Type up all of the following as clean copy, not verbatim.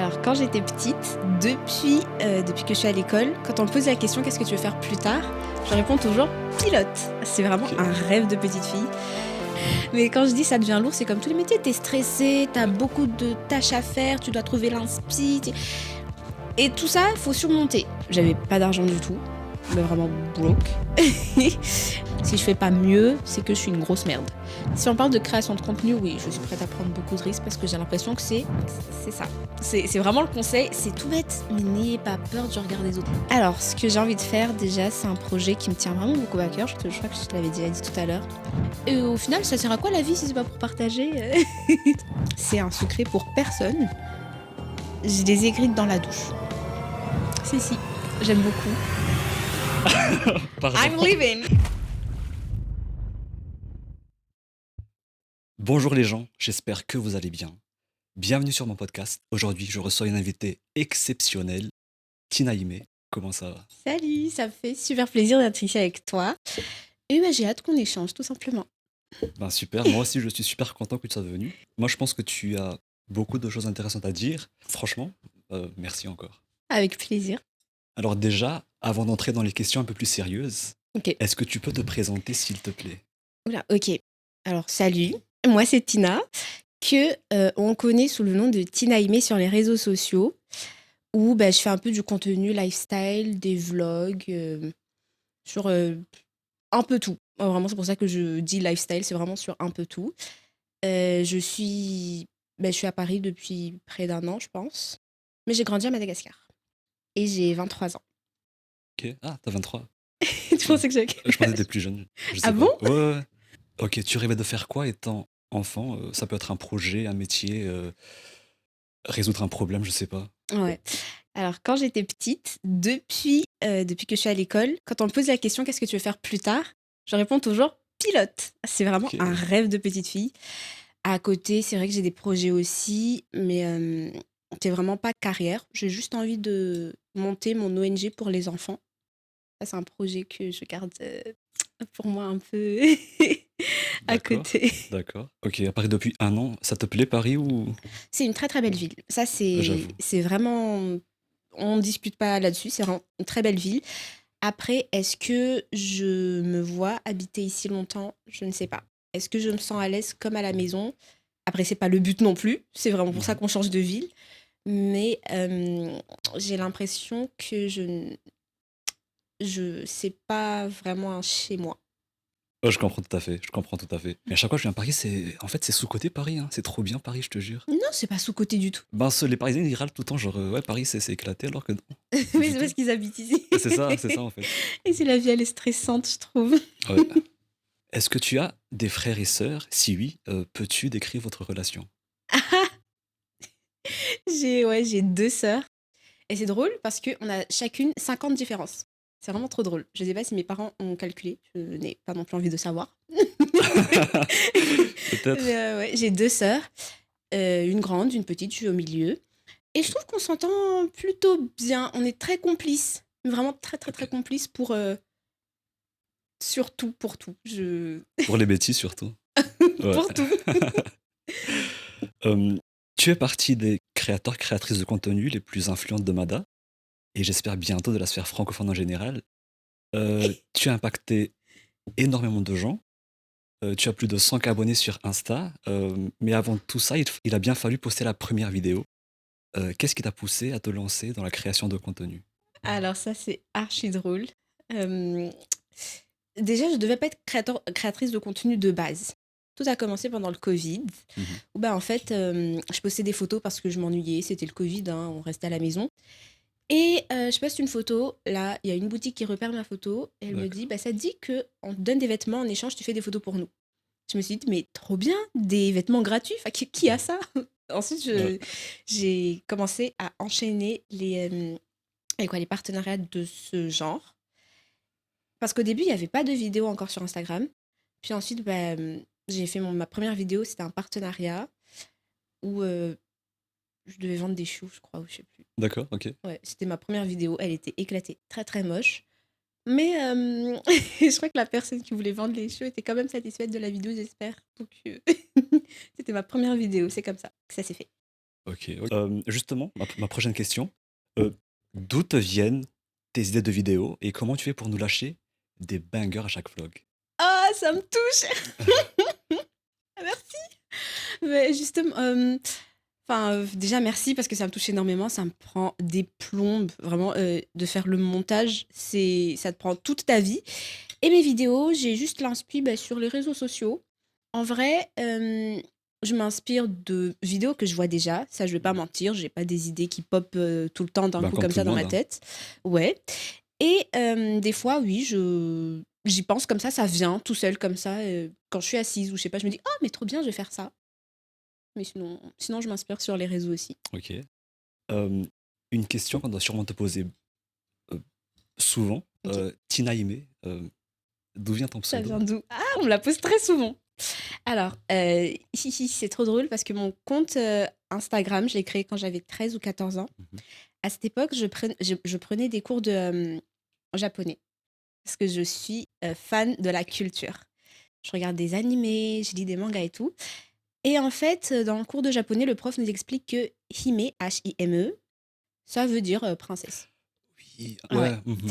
Alors, quand j'étais petite, depuis que je suis à l'école, quand on me pose la question qu'est-ce que tu veux faire plus tard, je réponds toujours pilote. C'est vraiment OK. un rêve de petite fille. Mais quand je dis ça devient lourd, c'est comme tous les métiers. T'es stressé, t'as beaucoup de tâches à faire, tu dois trouver l'inspi. Et tout ça, faut surmonter. J'avais pas d'argent du tout, mais vraiment broke. Si je fais pas mieux, c'est que je suis une grosse merde. Si on parle de création de contenu, oui, je suis prête à prendre beaucoup de risques parce que j'ai l'impression que c'est ça. C'est vraiment le conseil, c'est tout bête, mais n'ayez pas peur du regard des autres. Alors, ce que j'ai envie de faire déjà, c'est un projet qui me tient vraiment beaucoup à cœur, je crois que je te l'avais déjà dit tout à l'heure. Et au final, ça sert à quoi la vie si c'est pas pour partager C'est un secret pour personne. Je les écrite dans la douche. Si, j'aime beaucoup. Pardon. I'm leaving. Bonjour les gens, j'espère que vous allez bien. Bienvenue sur mon podcast. Aujourd'hui, je reçois une invitée exceptionnelle, Tina Aimé. Comment ça va? Salut, ça me fait super plaisir d'être ici avec toi. Et bah, j'ai hâte qu'on échange, tout simplement. Ben super, moi aussi je suis super content que tu sois venu. Moi je pense que tu as beaucoup de choses intéressantes à dire. Franchement, merci encore. Avec plaisir. Alors déjà, avant d'entrer dans les questions un peu plus sérieuses, Ok. est-ce que tu peux te présenter s'il te plaît? Oula, ok. Alors, salut. Moi, c'est Tina, que on connaît sous le nom de Tina Aimé sur les réseaux sociaux, où bah, je fais un peu du contenu lifestyle, des vlogs, sur un peu tout. Vraiment, c'est pour ça que je dis lifestyle, c'est vraiment sur un peu tout. Je suis à Paris depuis près d'un an, je pense. Mais j'ai grandi à Madagascar. Et j'ai 23 ans. Ok. Ah, t'as 23. Tu Ouais. pensais que j'avais Je quel pensais que âge? t'étais plus jeune. Je Ah sais bon? pas. Ouais, ouais, ouais. Ok, tu rêvais de faire quoi étant enfant? Ça peut être un projet, un métier, résoudre un problème, je sais pas. Ouais. Alors, quand j'étais petite, depuis que je suis à l'école, quand on me pose la question qu'est-ce que tu veux faire plus tard, je réponds toujours pilote. C'est vraiment Ok. un rêve de petite fille. À côté, c'est vrai que j'ai des projets aussi, mais c'est vraiment pas carrière. J'ai juste envie de monter mon ONG pour les enfants. Ça, c'est un projet que je garde pour moi un peu à D'accord. côté. D'accord. Ok, à Paris depuis un an, ça te plaît Paris ou... C'est une très très belle ville. Ça, c'est J'avoue. c'est vraiment. On ne discute pas là-dessus. C'est vraiment une très belle ville. Après, est-ce que je me vois habiter ici longtemps? Je ne sais pas. Est-ce que je me sens à l'aise comme à la maison? Après, c'est pas le but non plus. C'est vraiment pour ça Mhm. qu'on change de ville. Mais j'ai l'impression que je c'est pas vraiment un chez moi. Oh, je comprends tout à fait, je comprends tout à fait. Mais à chaque fois que je viens à Paris, c'est... En fait, c'est sous-coté Paris, hein. C'est trop bien Paris, je te jure. Non, c'est pas sous-côté du tout. Ben, les Parisiens, ils râlent tout le temps, genre, ouais, Paris, c'est éclaté, alors que non, pas Oui, du c'est tout. parce qu'ils habitent ici. C'est ça en fait. Et c'est la vie, elle est stressante, je trouve. Ouais. Est-ce que tu as des frères et sœurs? Si oui, peux-tu décrire votre relation? J'ai 2 sœurs et c'est drôle parce qu'on a chacune 5 ans de différence. C'est vraiment trop drôle. Je sais pas si mes parents ont calculé, je n'ai pas non plus envie de savoir. Mais Peut-être. ouais, j'ai 2 sœurs, une grande, une petite, je suis au milieu et je Ok. trouve qu'on s'entend plutôt bien. On est très complices, vraiment très, très, Ok. très complices surtout pour tout. Pour les bêtises surtout. Ouais. Pour tout. Euh, Tu es partie des créateurs, créatrices de contenu les plus influentes de Mada, et j'espère bientôt de la sphère francophone en général. Tu as impacté énormément de gens. Tu as plus de 100 abonnés sur Insta. Mais avant tout ça, il a bien fallu poster la première vidéo. Qu'est-ce qui t'a poussé à te lancer dans la création de contenu? Alors ça, c'est archi drôle. Hem, Déjà, je devais pas être créatrice de contenu de base. Tout a commencé pendant le covid Mhm. où, bah, en fait, je postais des photos parce que je m'ennuyais. C'était le covid, hein, on restait à la maison et je poste une photo. Là, il y a une boutique qui repère ma photo et elle me dit: D'accord. «Bah, ça te dit qu'on te donne des vêtements, en échange, tu fais des photos pour nous?» Je me suis dit: «Mais trop bien, des vêtements gratuits, enfin qui a ça?» Ensuite, Ouais. j'ai commencé à enchaîner les partenariats de ce genre. Parce qu'au début, il y avait pas de vidéo encore sur Instagram. Puis ensuite, bah, j'ai fait ma première vidéo, c'était un partenariat où, je devais vendre des choux, je crois, ou je sais plus. D'accord, ok. Ouais, c'était ma première vidéo, elle était éclatée, très, très moche. Mais je crois que la personne qui voulait vendre les choux était quand même satisfaite de la vidéo, j'espère. Donc c'était ma première vidéo, c'est comme ça que ça s'est fait. Ok. Justement, ma prochaine question, euh, d'où te viennent tes idées de vidéos et comment tu fais pour nous lâcher des bangers à chaque vlog? Ah, ça me touche. Merci. Mais justement, déjà merci parce que ça me touche énormément. Ça me prend des plombes, vraiment, de faire le montage. Ça te prend toute ta vie. Et mes vidéos, j'ai juste l'inspi sur les réseaux sociaux. En vrai, je m'inspire de vidéos que je vois déjà. Ça, je vais pas mentir. J'ai pas des idées qui pop tout le temps d'un Ben, coup comme comme tout ça le dans monde, ma hein. tête. Ouais. Et des fois, oui, j'y pense comme ça vient tout seul comme ça. Quand je suis assise ou je sais pas, je me dis, oh, mais trop bien, je vais faire ça. Mais sinon je m'inspire sur les réseaux aussi. Ok. Euh, une question qu'on doit sûrement te poser euh, souvent. Ok. Tina Aimé, d'où vient ton Ça pseudo? vient d'où? Ah, on me la pose très souvent. Alors, c'est trop drôle parce que mon compte Instagram, je l'ai créé quand j'avais 13 ou 14 ans. Mhm. À cette époque, je prenais des cours de japonais parce que je suis fan de la culture. Je regarde des animés, je lis des mangas et tout. Et en fait, dans le cours de japonais, le prof nous explique que hime, H-I-M-E, ça veut dire princesse. Oui, Ah ouais. ouais. Mhm.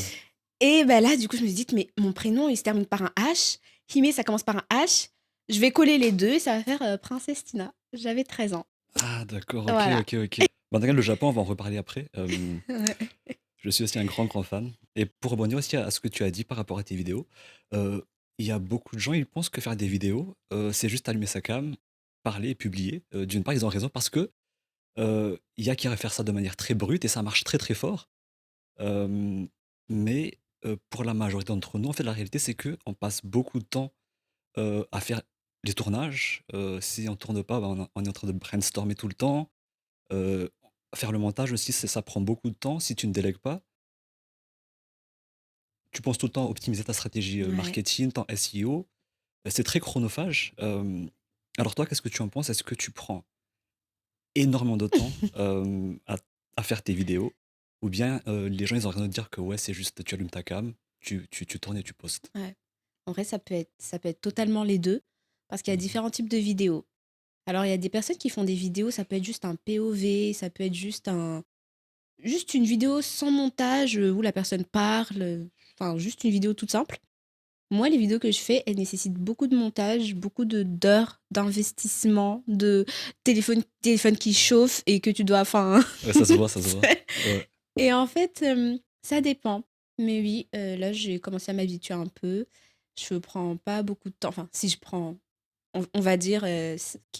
Et ben là, du coup, je me suis dit, mais mon prénom, il se termine par un H. Hime, ça commence par un H. Je vais coller les deux et ça va faire Princesse Tina. J'avais 13 ans. Ah, d'accord, ok, Voilà. ok, ok. Bon, dans le Japon, on va en reparler après. Ouais. Je suis aussi un grand, grand fan. Et pour rebondir aussi à ce que tu as dit par rapport à tes vidéos, euh, il y a beaucoup de gens, ils pensent que faire des vidéos, c'est juste allumer sa cam, parler et publier. D'une part, ils ont raison parce que il y a qui va faire ça de manière très brute et ça marche très, très fort. Euh, mais pour la majorité d'entre nous, en fait, la réalité, c'est que on passe beaucoup de temps à faire les tournages. Si on tourne pas, ben, on est en train de brainstormer tout le temps. Euh, faire le montage aussi, ça prend beaucoup de temps si tu ne délègues pas. Tu penses tout le temps à optimiser ta stratégie Ouais. marketing, ton SEO. C'est très chronophage. Alors toi, qu'est-ce que tu en penses? Est-ce que tu prends énormément de temps à faire tes vidéos? Ou bien les gens, ils ont raison de dire que ouais, c'est juste, tu allumes ta cam, tu tournes et tu postes. Ouais. En vrai, ça peut être totalement les deux parce qu'il y a Mhm. différents types de vidéos. Alors, il y a des personnes qui font des vidéos, ça peut être juste un POV, ça peut être juste une vidéo sans montage où la personne parle, enfin, juste une vidéo toute simple. Moi, les vidéos que je fais, elles nécessitent beaucoup de montage, beaucoup d'heures d'investissement, de téléphone qui chauffe et que tu dois, enfin. Ouais, ça se voit, ça se voit. Ouais. Et en fait, ça dépend. Mais oui, là, j'ai commencé à m'habituer un peu. Je prends pas beaucoup de temps. Enfin, si je prends, on va dire,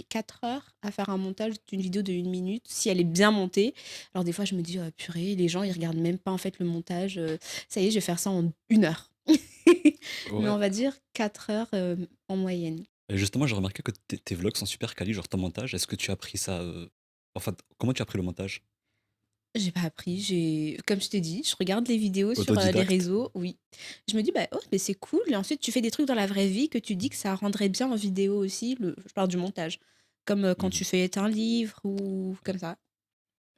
4 heures à faire un montage d'une vidéo de 1 minute, si elle est bien montée. Alors, des fois, je me dis, oh, purée, les gens, ils regardent même pas en fait le montage. Ça y est, je vais faire ça en 1 heure. Mais Ouais. on va dire 4 heures en moyenne. Et justement, j'ai remarqué que tes vlogs sont super quali, genre ton montage. Est-ce que tu as appris ça enfin, comment tu as appris le montage? J'ai pas appris, comme je t'ai dit, je regarde les vidéos sur les Autodidacte? réseaux, oui. Je me dis, bah, oh, mais c'est cool. Et ensuite, tu fais des trucs dans la vraie vie que tu dis que ça rendrait bien en vidéo aussi. Je parle du montage. Comme quand Mhm. tu fais un livre ou comme ça.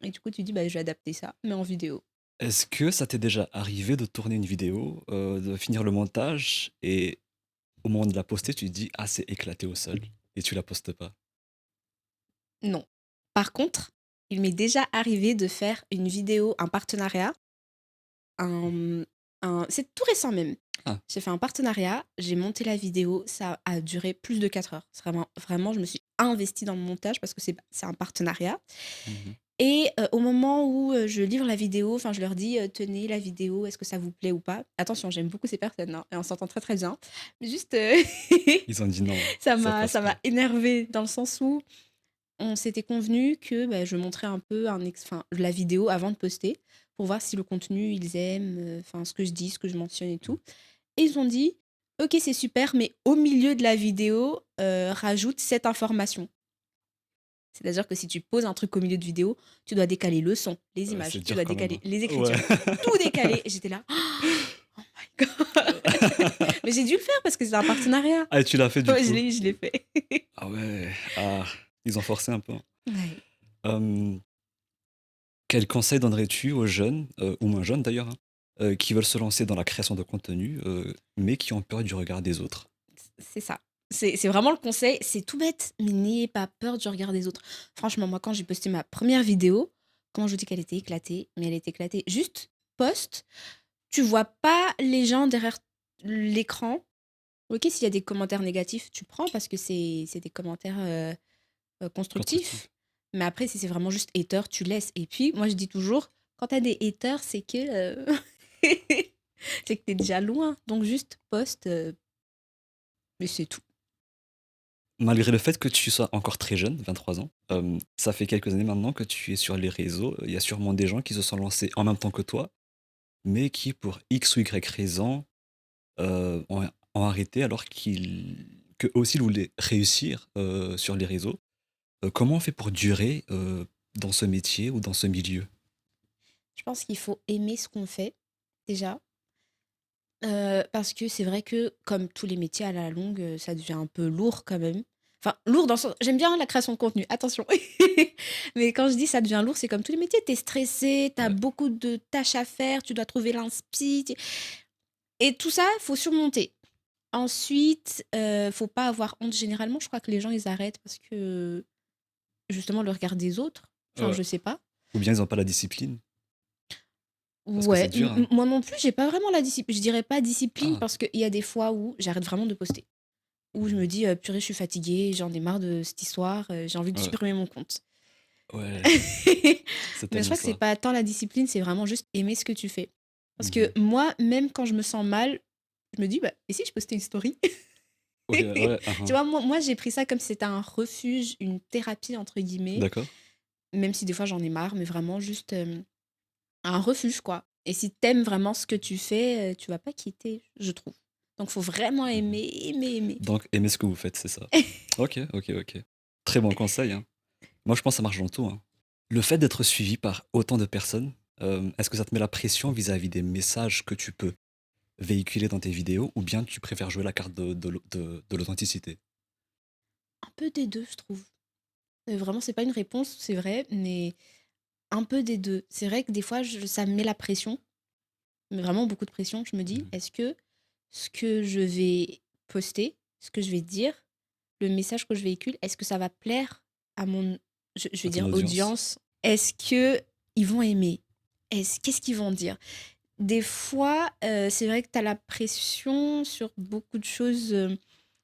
Et du coup, tu dis, bah, je vais adapter ça, mais en vidéo. Est-ce que ça t'est déjà arrivé de tourner une vidéo, de finir le montage et au moment de la poster, tu te dis: «Ah, c'est éclaté au sol» et tu la postes pas? Non. Par contre, il m'est déjà arrivé de faire une vidéo, un partenariat. C'est tout récent même. Ah. J'ai fait un partenariat, j'ai monté la vidéo, ça a duré plus de 4 heures. C'est vraiment, vraiment, je me suis investie dans le montage parce que c'est un partenariat. Mmh. Et au moment où je livre la vidéo, enfin, je leur dis tenez la vidéo, est-ce que ça vous plaît ou pas? Attention, j'aime beaucoup ces personnes, hein, et on s'entend très très bien. Mais juste, Ils ont dit: «Non, ça ça m'a passe ça pas». m'a énervée dans le sens où on s'était convenu que bah, je montrais un peu enfin, la vidéo avant de poster pour voir si le contenu ils aiment, enfin ce que je dis, ce que je mentionne et Mmh. tout. Et ils ont dit ok c'est super, mais au milieu de la vidéo rajoute cette information. C'est-à-dire que si tu poses un truc au milieu de vidéo, tu dois décaler le son, les C'est images, tu dur dois quand même, décaler hein. les Ouais. écritures, tout décaler. Et j'étais là, oh my god. Mais j'ai dû le faire parce que c'est un partenariat. Ah et tu l'as fait du Ouais, coup? je l'ai fait. Ah ouais, ah, ils ont forcé un peu, hein. Ouais. Hem, quel conseil donnerais-tu aux jeunes, ou moins jeunes d'ailleurs, hein, qui veulent se lancer dans la création de contenu, mais qui ont peur du regard des autres? C'est ça. C'est vraiment le conseil, c'est tout bête, mais n'ayez pas peur du regard des autres. Franchement, moi, quand j'ai posté ma première vidéo, comment je vous dis qu'elle était éclatée, mais elle était éclatée. Juste, poste, tu vois pas les gens derrière l'écran. Ok, s'il y a des commentaires négatifs, tu prends parce que c'est des commentaires constructifs. Constructif. Mais après, si c'est vraiment juste hater, tu laisses. Et puis, moi, je dis toujours, quand t'as des haters, c'est que c'est que t'es déjà loin. Donc, juste poste, mais c'est tout. Malgré le fait que tu sois encore très jeune, 23 ans, ça fait quelques années maintenant que tu es sur les réseaux. Il y a sûrement des gens qui se sont lancés en même temps que toi, mais qui, pour X ou Y raison, ont arrêté alors qu'eux aussi ils voulaient réussir sur les réseaux. Comment on fait pour durer dans ce métier ou dans ce milieu? Je pense qu'il faut aimer ce qu'on fait, déjà. Parce que c'est vrai que, comme tous les métiers à la longue, ça devient un peu lourd quand même. Enfin, lourd dans le sens j'aime bien la création de contenu, attention. Mais quand je dis ça devient lourd, c'est comme tous les métiers, tu es stressé, tu as Ouais. beaucoup de tâches à faire, tu dois trouver l'inspi et tout ça, faut surmonter. Ensuite, faut pas avoir honte. Généralement, je crois que les gens, ils arrêtent parce que, justement, le regard des autres. Enfin, Ouais. je sais pas. Ou bien ils n'ont pas la discipline, parce que c'est Ouais, dur, hein. moi non plus, j'ai pas vraiment la discipline. Je dirais pas discipline Ah, parce qu'il y a des fois où j'arrête vraiment de poster. Où je me dis, purée, je suis fatiguée, j'en ai marre de cette histoire, j'ai envie de ouais, supprimer mon compte. ouais, c'est Mais je tellement crois que c'est ça. pas tant la discipline, c'est vraiment juste aimer ce que tu fais. Parce que Mhm. moi, même quand je me sens mal, je me dis, bah, et si je postais une story? Ok, ouais, Tu vois, moi j'ai pris ça comme si c'était un refuge, une thérapie, entre guillemets, d'accord. même si des fois j'en ai marre, mais vraiment juste un refuge, quoi. Et si t'aimes vraiment ce que tu fais, tu vas pas quitter, je trouve. Donc faut vraiment Mhm. aimer, aimer, aimer. Donc, aimez ce que vous faites, c'est ça. Ok, ok, ok. Très bon conseil, hein. Moi, je pense que ça marche dans tout, hein. Le fait d'être suivi par autant de personnes, est-ce que ça te met la pression vis-à-vis des messages que tu peux véhiculer dans tes vidéos ou bien tu préfères jouer la carte de l'authenticité? Un peu des deux, je trouve. Vraiment, c'est pas une réponse, c'est vrai, mais un peu des 2. C'est vrai que des fois, ça me met la pression, mais vraiment beaucoup de pression. Je me dis, Mhm. est-ce que ce que je vais poster, ce que je vais dire, le message que je véhicule, est-ce que ça va plaire à mon, je vais À ton dire audience? audience? Est-ce que ils vont aimer? Qu'est-ce qu'ils vont dire? Des fois, c'est vrai que tu as la pression sur beaucoup de choses,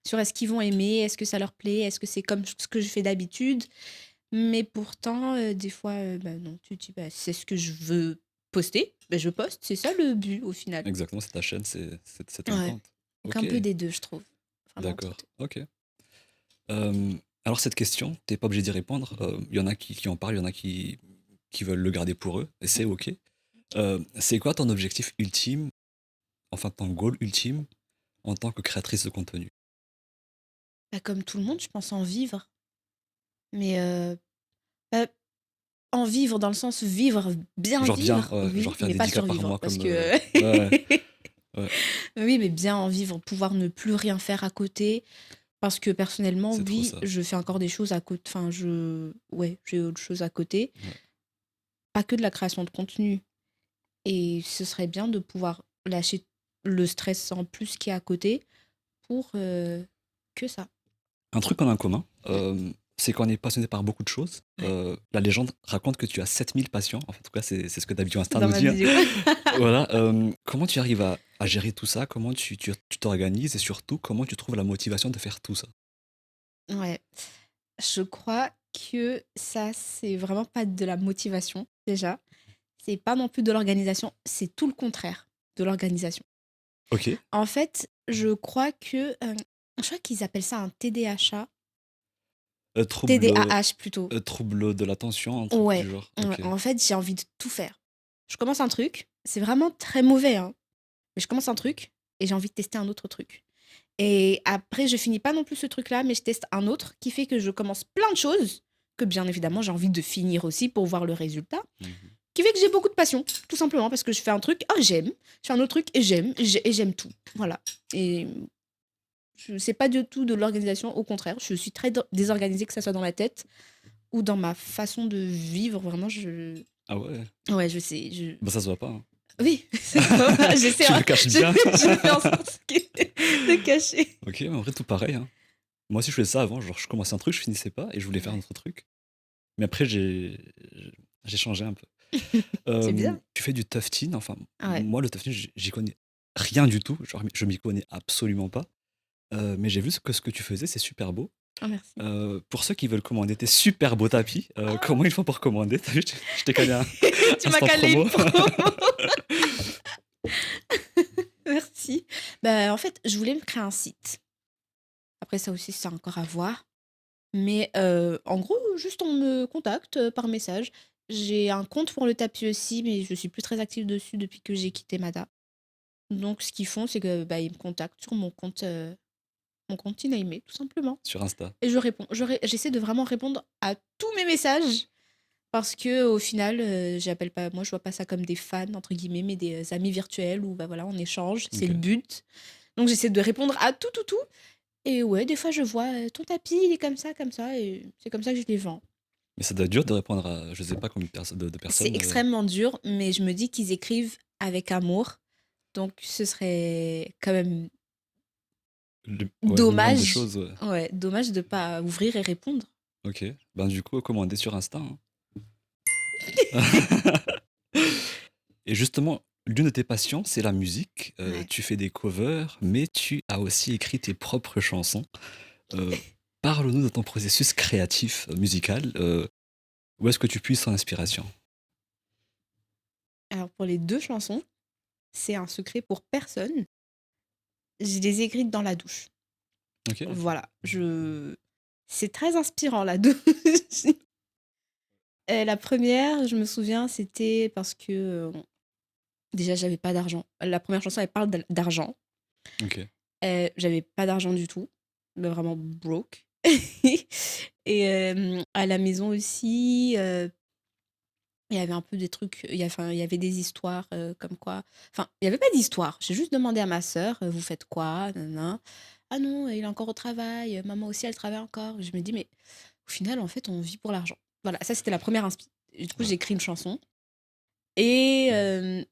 sur est-ce qu'ils vont aimer? Est-ce que ça leur plaît? Est-ce que c'est comme ce que je fais d'habitude? Mais pourtant, des fois, bah, non, tu te dis: «Bah, c'est ce que je veux poster, bah, je poste». C'est ça le but au final. Exactement, c'est ta chaîne, c'est ton Ouais, compte. donc Ok, un peu des 2 je trouve. Vraiment entre d'accord, 2. ok. Euh, alors cette question, t'es pas obligé d'y répondre. Il y en a qui en parlent, il y en a qui veulent le garder pour eux, et c'est ok. C'est quoi ton objectif ultime, enfin ton goal ultime en tant que créatrice de contenu? Bah, comme tout le monde, je pense en vivre, mais bah, en vivre dans le sens vivre, bien Genre bien, vivre, genre oui, faire mais des pas 10K par survivre mois parce comme... que ouais, ouais, oui, mais bien en vivre, pouvoir ne plus rien faire à côté parce que personnellement, c'est trop oui, ça. je fais encore des choses à côté, enfin j'ai autre chose à côté, Ouais. pas que de la création de contenu. Et ce serait bien de pouvoir lâcher le stress en plus qui est à côté pour que ça. Un truc qu'on a en commun, c'est qu'on est passionné par beaucoup de choses. Ouais. La légende raconte que tu as 7000 patients. Enfin, en tout cas, c'est ce que ta bio Insta Dans nous ma dit, hein. vidéo. Voilà. Comment tu arrives à gérer tout ça? Comment tu t'organises et surtout, comment tu trouves la motivation de faire tout ça? Ouais. Je crois que ça, c'est vraiment pas de la motivation, déjà. C'est pas non plus de l'organisation, c'est tout le contraire de l'organisation. Ok. En fait, je crois qu'ils appellent ça un TDAH. TDAH plutôt. Trouble de l'attention, un truc du Ouais. genre. Ouais. Ok. En fait, j'ai envie de tout faire. Je commence un truc, c'est vraiment très mauvais, hein. Mais je commence un truc et j'ai envie de tester un autre truc. Et après, je finis pas non plus ce truc-là, mais je teste un autre qui fait que je commence plein de choses que bien évidemment j'ai envie de finir aussi pour voir le résultat. Mhm. Qui fait que j'ai beaucoup de passion, tout simplement parce que je fais un truc, ah j'aime, je fais un autre truc et j'aime, et j'aime tout. Voilà. Et c'est pas du tout de l'organisation, au contraire, je suis très désorganisée, que ça soit dans ma tête ou dans ma façon de vivre. Vraiment, Ah ouais. ouais, je sais. Bah ça se voit pas, hein. Oui, c'est ça. J'essaie, Tu le caches bien. je fais en sorte de cacher. Ok, mais en vrai, tout pareil, hein. Moi aussi, je faisais ça avant. Genre, je commençais un truc, je finissais pas et je voulais faire un Ouais. autre truc. Mais après, j'ai changé un peu. C'est bien. Tu fais du tufting. Enfin, Ouais. moi, le tufting, j'y connais rien du tout. Genre, je m'y connais absolument pas. Mais j'ai vu ce que tu faisais, c'est super beau. Oh, merci. Pour ceux qui veulent commander tes super beaux tapis, Ah, comment ils font pour commander? T'as vu, je t'ai calé un tu m'as instant calé une promo. promo. Merci. Bah, en fait, je voulais me créer un site. Après, ça aussi, c'est encore à voir. Mais en gros, juste on me contacte par message. J'ai un compte pour le tapis aussi, mais je suis plus très active dessus depuis que j'ai quitté Mada. Donc, ce qu'ils font, c'est que bah, ils me contactent sur mon compte Inaimé, tout simplement. Sur Insta. Et je réponds. J'essaie de vraiment répondre à tous mes messages. Parce que au final, j'appelle pas, moi je vois pas ça comme des fans entre guillemets, mais des amis virtuels où bah voilà, on échange, c'est le Ok. but. Donc j'essaie de répondre à tout, tout, tout. Et ouais, des fois je vois ton tapis, il est comme ça, et c'est comme ça que je les vends. Mais ça doit être dur de répondre à je sais pas combien de C'est personnes. extrêmement dur, mais je me dis qu'ils écrivent avec amour. Donc ce serait quand même Ouais, le minimum de dommage, choses. Ouais. ouais, dommage de pas ouvrir et répondre. Ok. Ben du coup, commander sur Insta, hein. Et justement, l'une de tes passions, c'est la musique. Ouais. Tu fais des covers, mais tu as aussi écrit tes propres chansons. Euh, Parle-nous de ton processus créatif musical. Où est-ce que tu puisses ton inspiration? Alors pour les deux chansons, c'est un secret pour personne. Je les ai écrites dans la douche. Ok. Voilà, c'est très inspirant la douche. La première, je me souviens, c'était parce que déjà j'avais pas d'argent. La première chanson, elle parle d'argent. Ok. J'avais pas d'argent du tout, mais vraiment broke. Et à la maison aussi, il y avait un peu des trucs, enfin, il y avait des histoires comme quoi. Enfin, il y avait pas d'histoire. J'ai juste demandé à ma sœur, vous faites quoi? Nanana. Ah non, il est encore au travail. Maman aussi, elle travaille encore. Je me dis, mais au final, en fait, on vit pour l'argent. Voilà, ça c'était la première inspi. Et du coup, Ouais. j'ai écrit une chanson. Et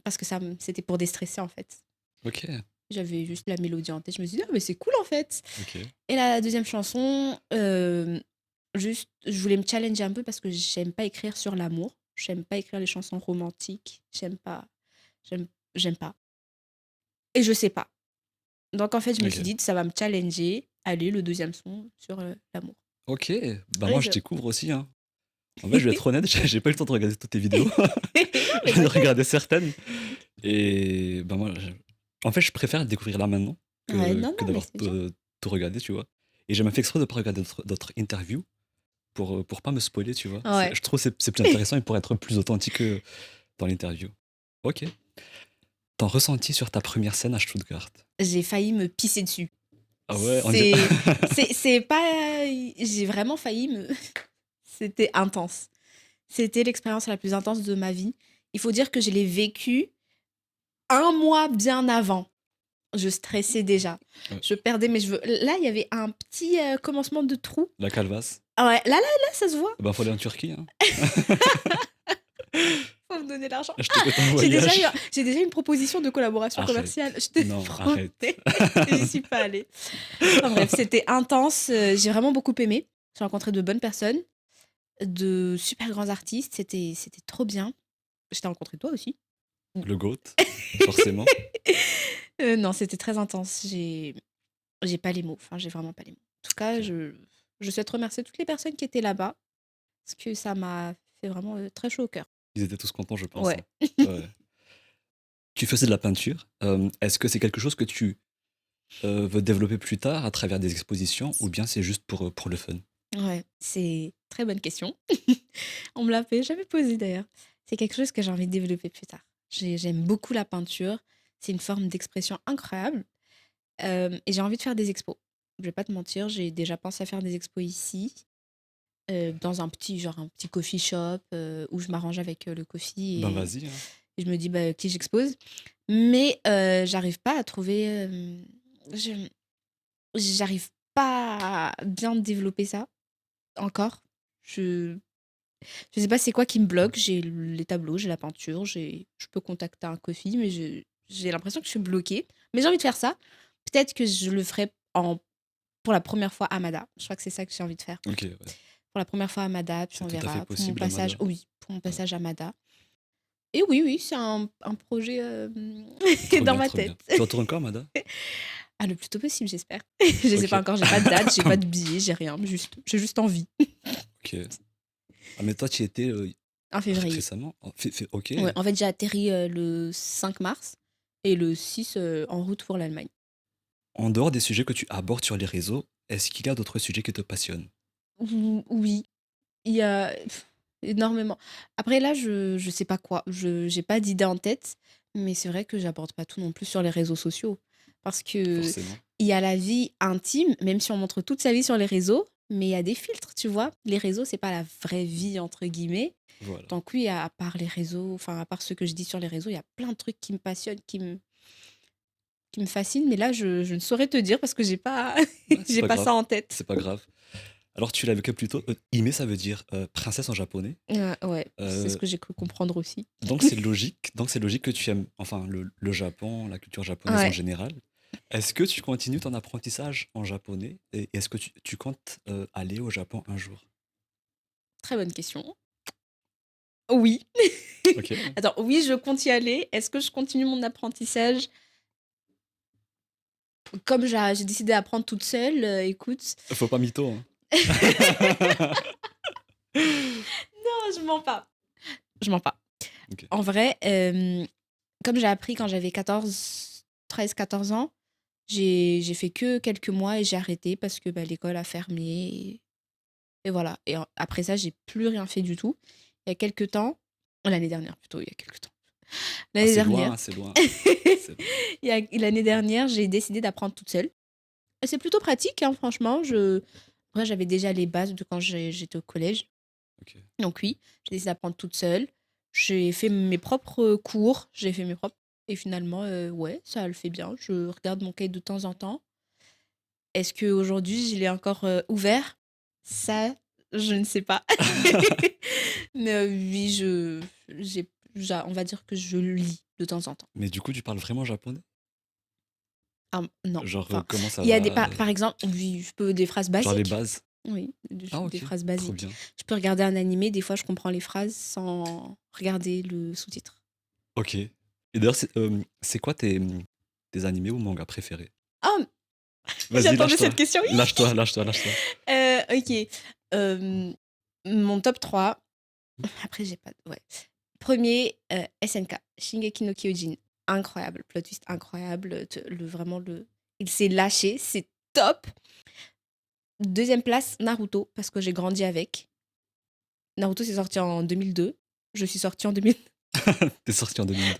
parce que c'était pour déstresser en fait. Ok. J'avais juste la mélodie en tête. Je me suis dit, ah, mais c'est cool en fait. Ok. Et la deuxième chanson, juste, je voulais me challenger un peu parce que j'aime pas écrire sur l'amour. J'aime pas écrire les chansons romantiques. J'aime pas. J'aime, j'aime pas. Et je sais pas. Donc en fait, je me suis Ok. dit, ça va me challenger. Allez, le deuxième son sur l'amour. Ok. Bah Et moi je je- découvre aussi, hein. En fait, je vais être honnête, j'ai pas eu le temps de regarder toutes tes vidéos. non, mais J'en ai t'inquiète. regardé certaines. Et bah moi, en fait, je préfère découvrir là maintenant Ouais, non, que non, mais d'avoir c'est bien. tout regardé, tu vois. Et j'ai même fait exprès de pas regarder d'autres interviews pour pas me spoiler, tu vois. Ouais. Je trouve que c'est plus intéressant et pour être plus authentique dans l'interview. Ok. T'en ressenti sur ta première scène à Stuttgart? J'ai failli me pisser dessus. Ah ouais, on dirait... C'est pas. J'ai vraiment failli me. C'était intense. C'était l'expérience la plus intense de ma vie. Il faut dire que je l'ai vécu un mois bien avant. Je stressais déjà. Ouais, Je perdais mes cheveux. Là, il y avait un petit commencement de trou. la calvasse. Ah ouais, là, ça se voit. Bah faut aller en Turquie, hein. Faut me donner l'argent. Acheter que ton J'ai déjà eu, voyage. j'ai déjà eu une proposition de collaboration commerciale. Arrête. Je te Non, arrête. promets. J'y suis pas allée. Enfin, bref, c'était intense. J'ai vraiment beaucoup aimé. J'ai rencontré de bonnes personnes, de super grands artistes. C'était trop bien. Je t'ai rencontré toi aussi. Le GOAT, forcément. Non, c'était très intense. J'ai pas les mots. Enfin, j'ai vraiment pas les mots. En tout cas, Ok. je souhaite remercier toutes les personnes qui étaient là-bas parce que ça m'a fait vraiment très chaud au cœur. Ils étaient tous contents, je pense, Ouais. hein. Ouais. Tu faisais de la peinture. Est-ce que c'est quelque chose que tu veux développer plus tard à travers des expositions ou bien c'est juste pour le fun? Ouais, c'est très bonne question. On me l'a fait jamais posé d'ailleurs. C'est quelque chose que j'ai envie de développer plus tard. J'aime beaucoup la peinture. C'est une forme d'expression incroyable. Et j'ai envie de faire des expos. Je vais pas te mentir, j'ai déjà pensé à faire des expos ici, dans un petit coffee shop où je m'arrange avec le Ben coffee vas-y, hein. et je me dis bah, qui j'expose. Mais j'arrive pas à trouver. Je- J'arrive pas à bien développer ça encore. Je Je sais pas c'est quoi qui me bloque. J'ai les tableaux, j'ai la peinture, je peux contacter un coffee, mais j'ai l'impression que je suis bloquée. Mais j'ai envie de faire ça. Peut-être que je le ferai en pour la première fois Hamada. Je crois que c'est ça que j'ai envie de faire. Ok, ouais. Pour la première fois Hamada, puis C'est on tout à fait verra. Pour mon possible, passage, Amada. oui, pour mon Ouais. passage Hamada. Et oui, c'est un projet Trop dans bien, ma trop bien. tête. Tu retournes quand, Amada? Ah, le plus tôt possible, j'espère. Je sais Ok. pas encore, j'ai pas de date, j'ai pas de billet, j'ai rien. J'ai juste envie. Ok. Ah, mais toi, tu y étais En février. récemment? Ok. Ouais, en fait, j'ai atterri le 5 mars et le 6 en route pour l'Allemagne. En dehors des sujets que tu abordes sur les réseaux, est-ce qu'il y a d'autres sujets qui te passionnent? Oui, il y a énormément. Après, là, je sais pas quoi. Je j'ai pas d'idée en tête, mais c'est vrai que j'aborde pas tout non plus sur les réseaux sociaux. Parce que Forcément. il y a la vie intime, même si on montre toute sa vie sur les réseaux, mais il y a des filtres, tu vois. Les réseaux, c'est pas la vraie vie, entre guillemets. Voilà. Donc oui, à part les réseaux, enfin, à part ce que je dis sur les réseaux, il y a plein de trucs qui me passionnent, qui me fascinent, mais là, je ne saurais te dire parce que j'ai pas, Ouais, c'est j'ai pas pas ça grave. en tête. C'est pas grave. Alors, tu l'as évoqué plus tôt. Hime, ça veut dire princesse en japonais. Ouais, c'est ce Euh, que j'ai cru comprendre aussi. donc, c'est logique. Donc, c'est logique que tu aimes, enfin, le Japon, la culture japonaise en Ouais, général. Est-ce que tu continues ton apprentissage en japonais et est-ce que tu comptes aller au Japon un jour? très bonne question. Oui. Ok. Attends, oui, je compte y aller. Est-ce que je continue mon apprentissage? Comme j'ai décidé d'apprendre toute seule, écoute. Faut pas mytho, hein. Non, je mens pas. Je mens pas. Ok. En vrai, comme j'ai appris quand j'avais 13, 14 ans, j'ai fait que quelques mois et j'ai arrêté parce que bah, l'école a fermé. Et voilà. Et après ça, j'ai plus rien fait du tout. Il y a quelques temps, l'année dernière plutôt, il y a quelques temps. Ah, L'année c'est dernière, loin, c'est loin. C'est loin. l'année dernière, j'ai décidé d'apprendre toute seule. Et c'est plutôt pratique, hein, franchement. Après, j'avais déjà les bases de quand j'étais au collège. Ok. Donc oui, j'ai décidé d'apprendre toute seule. J'ai fait mes propres cours, j'ai fait mes propres. Et finalement, ouais, ça le fait bien. Je regarde mon cahier de temps en temps. Est-ce qu'aujourd'hui, je l'ai encore ouvert? Ça, je ne sais pas. Mais oui, on va dire que je lis de temps en temps. Mais du coup, tu parles vraiment japonais? Ah, non. Genre, Enfin, comment ça il y a va? par exemple, oui, je peux des phrases Genre les basiques. bases? Oui, Ah, des ok. phrases Trop basiques. bien. Je peux regarder un animé, des fois je comprends les phrases sans regarder le sous-titre. Ok. Et d'ailleurs, c'est quoi tes animés ou mangas préférés? Ah, Vas-y, j'attendais lâche-toi. cette question. Lâche-toi, lâche-toi, lâche-toi. Ok. Euh, mon top 3. Après, j'ai pas. Ouais. Premier, SNK, Shingeki no Kyojin. Incroyable. Plot twist incroyable. Vraiment, il s'est lâché. C'est top. Deuxième place, Naruto, parce que j'ai grandi avec. Naruto, c'est sorti en 2002. Je suis sortie en 2000. T'es sorti en 2002.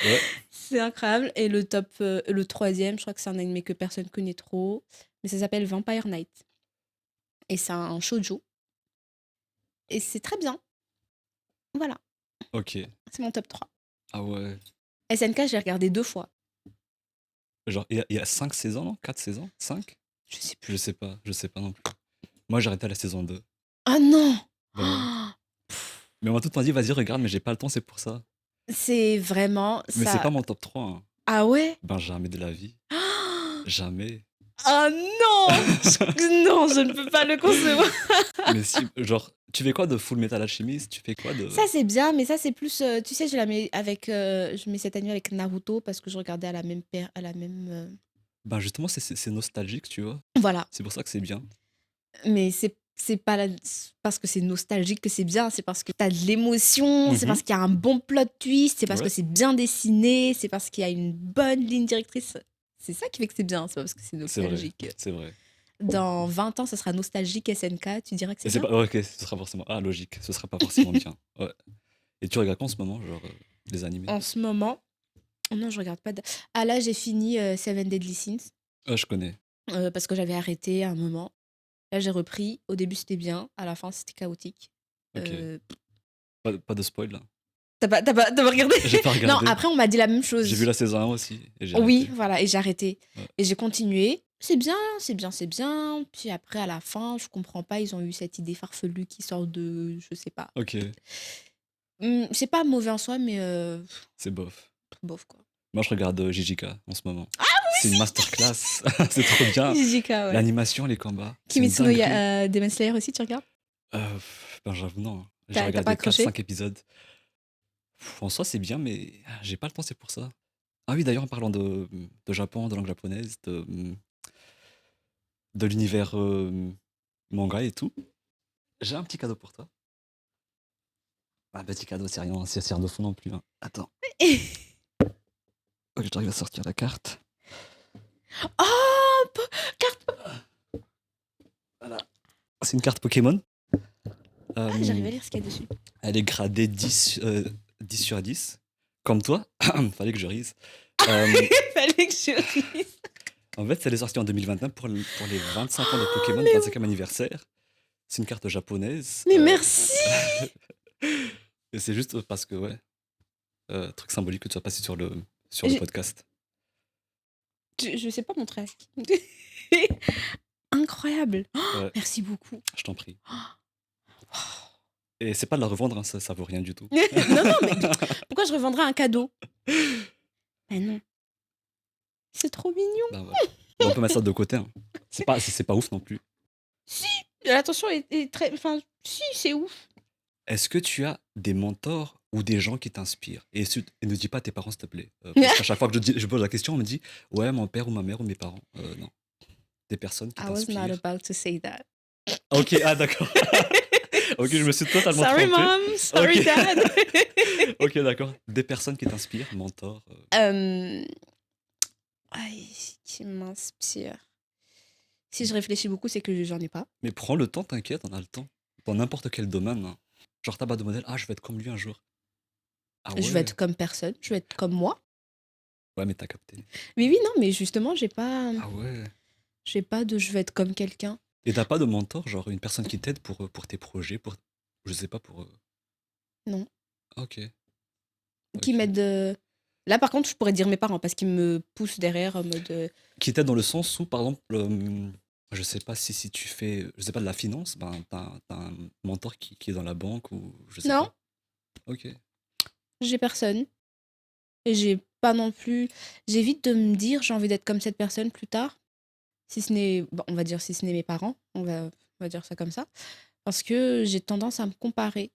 Ouais. C'est incroyable. Et le troisième, je crois que c'est un anime que personne connaît trop, mais ça s'appelle Vampire Knight. Et c'est un shoujo. Et c'est très bien. Voilà, Ok. c'est mon top 3. Ah ouais. SNK, j'ai regardé 2 fois. Genre, il y a 5 saisons, non? 4 saisons? 5? Je sais plus. Je sais pas non plus. Moi, j'ai arrêté à la saison 2. Ah non. Bah ouais. Mais on m'a tout le temps dit, vas-y, regarde, mais j'ai pas le temps, c'est pour ça. C'est vraiment Mais c'est ça. pas mon top 3, hein. Ah ouais. Ben, jamais de la vie. Jamais. Ah non. Non, je ne peux pas le concevoir. Mais si, genre, tu fais quoi de Full Metal Alchemist? Tu fais quoi de. Ça c'est bien, mais ça c'est plus, tu sais, je mets cet anime avec Naruto parce que je regardais à la même. Ben, justement, c'est nostalgique, tu vois. Voilà. C'est pour ça que c'est bien. Mais c'est pas parce que c'est nostalgique que c'est bien, c'est parce que t'as de l'émotion, c'est Mhm. parce qu'il y a un bon plot twist, c'est parce que Ouais, c'est bien dessiné, c'est parce qu'il y a une bonne ligne directrice. C'est ça qui fait que c'est bien, c'est pas parce que c'est c'est vrai. nostalgique. C'est vrai. Dans 20 ans, ça sera nostalgique SNK, tu diras que Et c'est c'est bien? pas. Ouais, ok, ce sera forcément. Ah, logique. Ce sera pas forcément bien. Ouais. Et tu regardes quoi en ce moment, genre, les animés? En ce moment, oh non, je regarde pas. Ah là, j'ai fini Seven Deadly Sins Ah, je connais. parce que j'avais arrêté à un moment. Là, j'ai repris. Au début, c'était bien. À la fin, c'était chaotique. Ok. Euh, Pas de spoil, là. t'as pas regardé? J'ai pas Non, regardé. après, on m'a dit la même J'ai vu chose. la saison 1 aussi et j'ai Oui, arrêté. voilà, et j'ai arrêté. Ouais. Et j'ai continué. C'est bien, c'est bien, c'est bien. Puis après, à la fin, je comprends pas. Ils ont eu cette idée farfelue qui sort de. Je sais pas. Ok, C'est pas mauvais en soi, mais c'est bof. bof, quoi. Moi, je regarde JJK en ce moment. Oui, c'est une masterclass. C'est trop bien. Jijika, ouais. L'animation, les combats. C'est une Kimetsu no dinguerie. Demon Slayer aussi, tu regardes? Ben, j'avoue, non. J'ai T'as pas regardé accroché? 4-5 épisodes. En soi, c'est bien, mais j'ai pas le temps, c'est pour ça. Ah oui, d'ailleurs, en parlant de Japon, de langue japonaise, de l'univers manga et tout, j'ai un petit cadeau pour toi. Un petit cadeau, c'est rien, c'est rien de fond non plus. Hein. Attends. Ok, j'arrive à sortir la carte. Oh, carte. Voilà. C'est une carte Pokémon. Ah, j'arrive à lire ce qu'il y a dessus. Elle est gradée 10 sur 10. Comme toi. Fallait que je rise. Fallait que je rise. En fait, elle est sortie en 2021 pour les 25 ans de Pokémon, 25e anniversaire. C'est une carte japonaise. Mais merci. Et c'est juste parce que, ouais, truc symbolique que tu as passé sur le J'ai- podcast. Je sais pas montrer. Incroyable. Oh, Ouais, merci beaucoup. je t'en prie. Et c'est pas de la revendre, hein, ça vaut rien du tout. Non, non, mais pourquoi je revendrais un cadeau? Mais non. C'est trop mignon. Ben voilà. Bon, on peut mettre ça de côté. Hein. C'est pas ouf non plus. Si, l'attention est très... Enfin, si, c'est ouf. Est-ce que tu as des mentors ou des gens qui t'inspirent et ne dis pas tes parents, s'il te plaît. Parce qu'à chaque fois que je pose la question, on me dit ouais, mon père ou ma mère ou mes parents. Non. Des personnes qui I was not t'inspirent. about to say that. Ok, ah d'accord. Ok, je me suis totalement Sorry, trompé. mom. Sorry, Ok. dad. Ok, d'accord. Des personnes qui t'inspirent, mentors. Aïe, qui m'inspire. Si je réfléchis beaucoup, c'est que j'en ai pas. Mais prends le temps, t'inquiète, on a le temps. Dans n'importe quel domaine. Hein. Genre, t'as pas de modèle, ah, je vais être comme lui un jour. Ah Je vais ouais. être comme personne. Je vais être comme moi. Ouais, mais t'as capté. Mais oui, non, mais justement, j'ai pas Ah ouais. de je vais être comme quelqu'un. Et t'as pas de mentor, genre une personne qui t'aide pour tes projets, pour. Je sais pas, pour. Non. Ok. Qui Ok. m'aide. Là, par contre, je pourrais dire mes parents parce qu'ils me poussent derrière en mode. Qui t'aide dans le sens où, par exemple, je sais pas si tu fais, je sais pas, de la finance, ben t'as un mentor qui est dans la banque ou je sais Non, pas. Ok. j'ai personne. Et j'ai pas non plus. J'évite de me dire j'ai envie d'être comme cette personne plus tard. Si ce n'est. Bon, on va dire si ce n'est mes parents. On va dire ça comme ça. Parce que j'ai tendance à me comparer.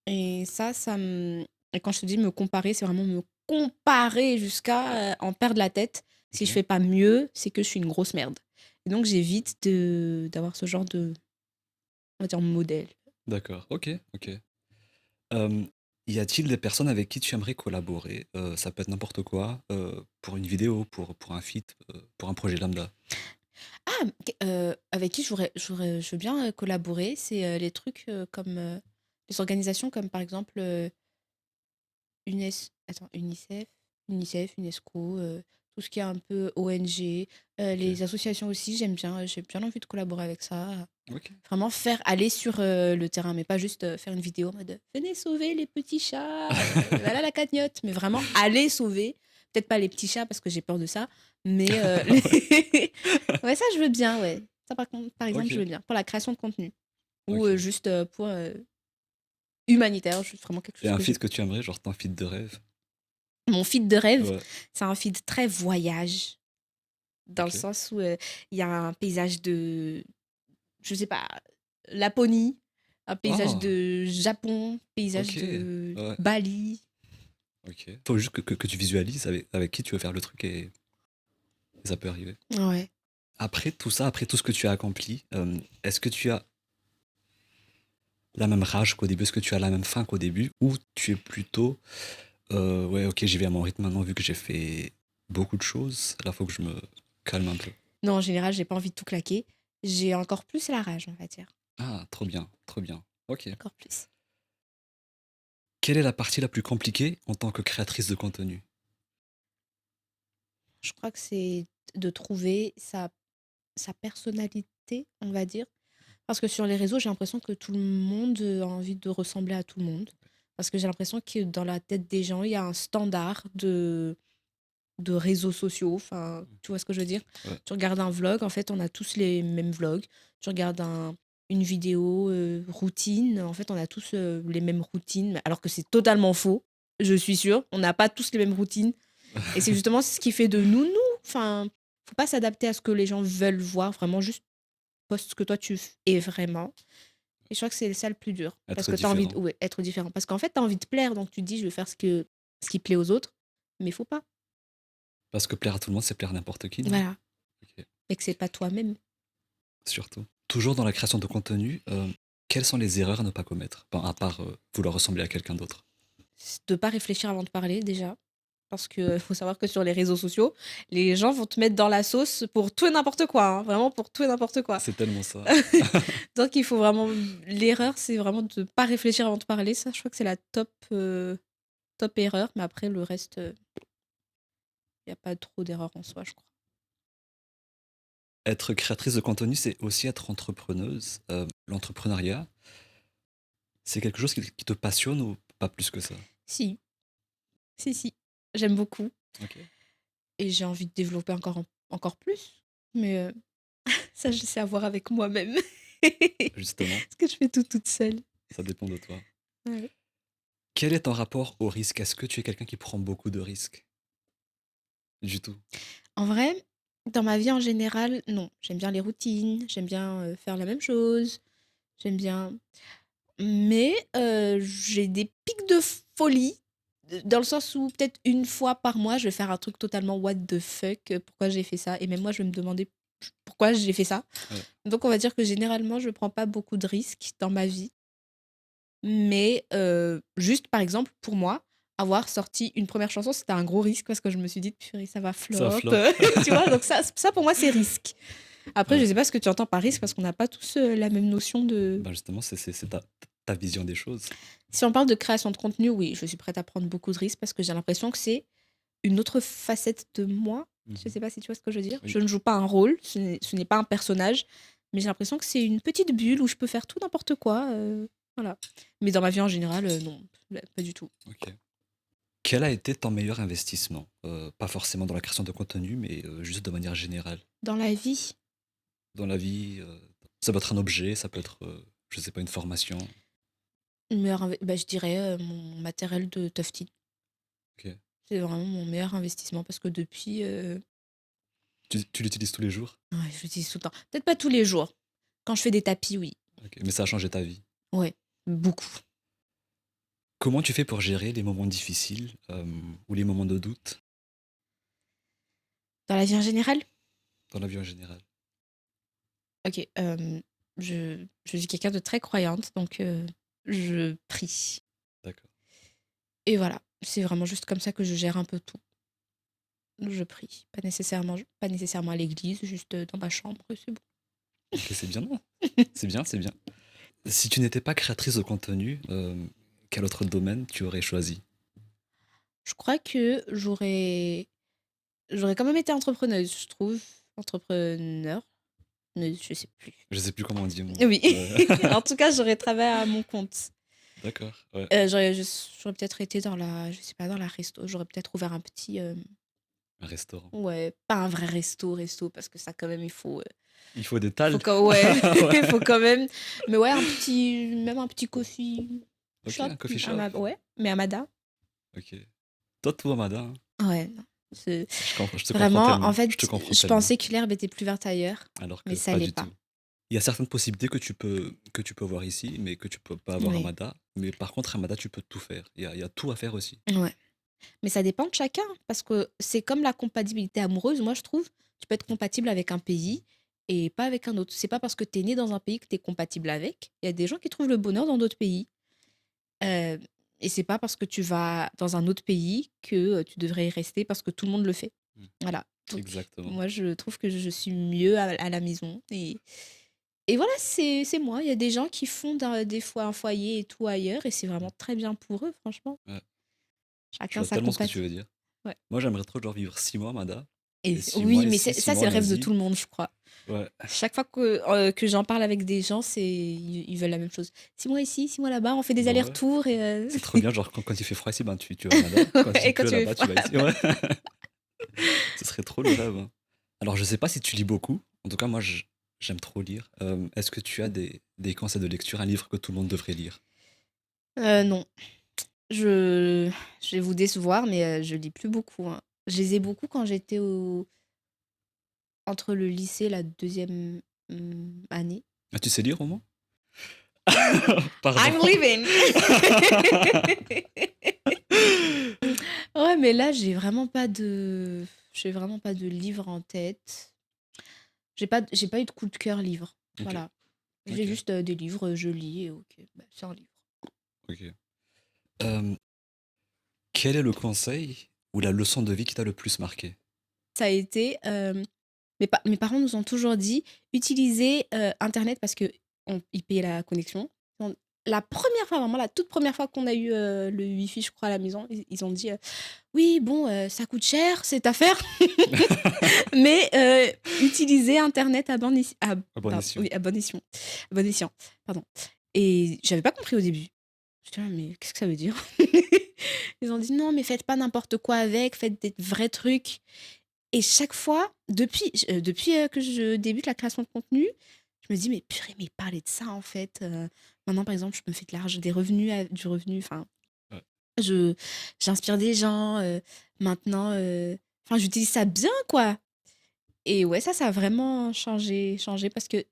Et ça me. Et quand je te dis me comparer, c'est vraiment me comparer jusqu'à en perdre la tête. Si je Ok. fais pas mieux, c'est que je suis une grosse merde. Et donc j'évite d'avoir ce genre de, on va dire, modèle. D'accord. Ok. Ok. Euh, Y a-t-il des personnes avec qui tu aimerais collaborer? Ça peut être n'importe quoi, pour une vidéo, pour un feat, pour un projet lambda. Ah, avec qui je veux bien collaborer, c'est les trucs comme les organisations comme par exemple UNICEF, UNESCO, tout ce qui est un peu ONG, Ok. les associations aussi, j'aime bien, j'ai bien envie de collaborer avec ça. Ok. Vraiment aller sur le terrain, mais pas juste faire une vidéo en mode venez sauver les petits chats, voilà la cagnotte, mais vraiment aller sauver. Peut-être pas les petits chats parce que j'ai peur de ça, mais ouais, ça je veux bien, ouais. Ça par exemple, je Ok. veux bien. Pour la création de contenu. Ou Ok. juste pour humanitaire, juste vraiment quelque Et chose un que feat que tu aimerais, genre ton feat de rêve? Mon feed de rêve, Ouais. c'est un feed très voyage, dans le Ok. sens où il y a un paysage de, je sais pas, Laponie, un paysage Oh. de Japon, paysage Ok. de Ouais. Bali. Ok. Faut juste que tu visualises avec qui tu veux faire le truc et ça peut arriver. Ouais. Après tout ça, après tout ce que tu as accompli, est-ce que tu as la même rage qu'au début? Est-ce que tu as la même faim qu'au début? Ou tu es plutôt, ouais, ok, j'y vais à mon rythme maintenant vu que j'ai fait beaucoup de choses. Là, faut que je me calme un peu. Non, en général, j'ai pas envie de tout claquer. J'ai encore plus la rage, on va dire. Ah, trop bien, trop bien. Ok. Encore plus. Quelle est la partie la plus compliquée en tant que créatrice de contenu? Je crois que c'est de trouver sa personnalité, on va dire. Parce que sur les réseaux, j'ai l'impression que tout le monde a envie de ressembler à tout le monde. Parce que j'ai l'impression que dans la tête des gens, il y a un standard de réseaux sociaux. Enfin, tu vois ce que je veux dire? Ouais. Tu regardes un vlog, en fait, on a tous les mêmes vlogs. Tu regardes une vidéo routine, en fait, on a tous les mêmes routines, alors que c'est totalement faux, je suis sûre. On n'a pas tous les mêmes routines. Et c'est justement ce qui fait de nous, nous. Enfin, Faut pas s'adapter à ce que les gens veulent voir, vraiment juste poste ce que toi es vraiment. Et je crois que c'est ça le plus dur. Parce Être que tu as envie différent. de ouais, être différent. Parce qu'en fait, tu as envie de plaire, donc tu te dis: «Je vais faire ce qui plaît aux autres», mais faut pas. Parce que plaire à tout le monde, c'est plaire à n'importe qui, non? Voilà, OK, et que c'est pas toi-même. surtout. Toujours dans la création de contenu, quelles sont les erreurs à ne pas commettre? Bon, à part, vouloir ressembler à quelqu'un d'autre. De pas réfléchir avant de parler déjà, parce que faut savoir que sur les réseaux sociaux, les gens vont te mettre dans la sauce pour tout et n'importe quoi, hein, vraiment pour tout et n'importe quoi. C'est tellement ça. Donc il faut vraiment l'erreur, c'est vraiment de pas réfléchir avant de parler. Ça, je crois que c'est la top erreur, mais après le reste, il y a pas trop d'erreurs en soi, je crois. Être créatrice de contenu, c'est aussi être entrepreneuse. L'entrepreneuriat, c'est quelque chose qui te passionne ou pas plus que ça? Si, si, j'aime beaucoup OK, et j'ai envie de développer encore plus, mais ça, je sais à voir avec moi-même. justement, Parce que je fais tout toute seule. ça dépend de toi. Ouais. Quel est ton rapport au risque? Est-ce que tu es quelqu'un qui prend beaucoup de risques? Du tout? En vrai, dans ma vie en général, non. J'aime bien les routines, j'aime bien, faire la même chose, j'aime bien mais j'ai des pics de folie, dans le sens où peut-être une fois par mois, je vais faire un truc totalement what the fuck, pourquoi j'ai fait ça? Et même moi, je vais me demander pourquoi j'ai fait ça? Ouais. Donc on va dire que généralement, je prends pas beaucoup de risques dans ma vie. Mais juste par exemple, pour moi, avoir sorti une première chanson, c'était un gros risque parce que je me suis dit: «Purée, ça va Ça flop», flop. tu vois? Donc ça pour moi, c'est risque. Après, je Ouais. sais pas ce que tu entends par risque parce qu'on n'a pas tous, la même notion de Bah, justement, c'est ta vision des choses. si on parle de création de contenu, oui, je suis prête à prendre beaucoup de risques parce que j'ai l'impression que c'est une autre facette de moi. Je Mmh. sais pas si tu vois ce que je veux dire? Oui. Je ne joue pas un rôle, ce n'est pas un personnage, mais j'ai l'impression que c'est une petite bulle où je peux faire tout n'importe quoi, voilà. Mais dans ma vie en général, non, pas du tout. OK. Quel a été ton meilleur investissement? Pas forcément dans la création de contenu, mais juste de manière générale. Dans la vie, Dans la vie, ça peut être un objet, ça peut être, je sais pas, une formation. le meilleur bah, je dirais, mon matériel de tufting. OK. C'est vraiment mon meilleur investissement parce que depuis, Tu l'utilises tous les jours? ouais, je l'utilise tout le temps. Peut-être pas tous les jours. Quand je fais des tapis, oui. OK, mais ça a changé ta vie. Ouais, beaucoup. Comment tu fais pour gérer les moments difficiles, ou les moments de doute Dans la vie en général? dans la vie en général? OK, je suis quelqu'un de très croyante, donc je prie D'accord. et voilà. C'est vraiment juste comme ça que je gère un peu tout. Je prie, pas nécessairement à l'église, juste, dans ma chambre et c'est bon. OK, c'est bien, non? C'est bien, c'est bien. Si tu n'étais pas créatrice de contenu, quel autre domaine tu aurais choisi? Je crois que j'aurais quand même été entrepreneuse, je trouve. Entrepreneur? Je sais plus. Je sais plus comment on dit moi. Oui. En tout cas, j'aurais travaillé à mon compte. D'accord, ouais. J'aurais peut-être été dans la je sais pas, dans la resto. J'aurais peut-être ouvert un petit, Un restaurant. ouais, pas un vrai resto, parce que ça quand même Il faut des il faut tales? quand ouais, Ouais. il faut quand même mais ouais, un petit coffee OK, shop, un coffee à shop. ma ouais, mais à Mada. OK. Toi, tout Hamada, hein. Ouais, non, c'est Je te comprends vraiment, en tellement, je te fait, comprends je tellement. pensais que l'herbe était plus verte ailleurs, Alors mais que ça pas l'est du pas. tout. Il y a certaines possibilités que tu peux avoir ici, mais que tu peux pas avoir à Oui, Hamada. Mais par contre, à Hamada, tu peux tout faire. Il y a tout à faire aussi. ouais. Mais ça dépend de chacun, parce que c'est comme la compatibilité amoureuse, moi je trouve. Tu peux être compatible avec un pays et pas avec un autre. C'est pas parce que tu es né dans un pays que tu es compatible avec. Il y a des gens qui trouvent le bonheur dans d'autres pays. Euh, et c'est pas parce que tu vas dans un autre pays que tu devrais y rester parce que tout le monde le fait. Mmh. Voilà. Donc, Exactement. moi je trouve que je suis mieux à la maison. Et voilà, c'est moi. Il y a des gens qui font des fois un foyer et tout ailleurs et c'est Mmh. vraiment très bien pour eux, franchement. Ouais. Je Chacun vois sa tellement ce que tu compati. veux dire. Ouais. Moi, j'aimerais trop genre vivre 6 mois à Hamada Et et 6 mois oui, mais ici, 6 ça, mois c'est le en rêve de tout Asie. le monde, je crois. Ouais. Chaque fois que j'en parle avec des gens, ils veulent la même chose. 6 mois ici, 6 mois là-bas, on fait des Bah ouais. allers-retours et C'est trop bien, genre quand il fait froid ici, ben tu vas à Hamada. Quand il et quand pleut tu veux là-bas, tu froid. vas ici. Ouais. Ce serait trop le rêve, hein. Alors, je sais pas si tu lis beaucoup. En tout cas, moi, j'aime trop lire. Est-ce que tu as des conseils de lecture, un livre que tout le monde devrait lire? Non, je je vais vous décevoir, mais je lis plus beaucoup, hein. Je lisais beaucoup quand j'étais entre le lycée et la deuxième année. Ah, tu sais lire au moins? Pardon. I'm leaving. Ouais, mais là, j'ai vraiment pas de livre en tête. J'ai pas eu de coup de cœur livre. Ok, Voilà. J'ai ok, juste des livres, je lis et ok, bah, c'est un livre. ok. Euh, Quel est le conseil ou la leçon de vie qui t'a le plus marqué? Ça a été, mes parents nous ont toujours dit utilisez Internet parce que ils payaient la connexion. La première fois, vraiment la toute première fois qu'on a eu le Wi-Fi, je crois, à la maison, ils ont dit oui, bon, ça coûte cher cette affaire, mais utilisez Internet À bon escient. oui, à bon escient, pardon. Et j'avais pas compris au début. J'étais là, mais qu'est-ce que ça veut dire? Ils ont dit non, mais faites pas n'importe quoi avec, faites des vrais trucs. Et chaque fois, depuis que je débute la création de contenu, je me dis, mais purée, mais parler de ça en fait. Maintenant, par exemple, je me fais de l'argent, des revenus, du revenu. Enfin, Ouais, je, j'inspire des gens. Maintenant, enfin, j'utilise ça bien, quoi. Et ouais, ça a vraiment changé parce que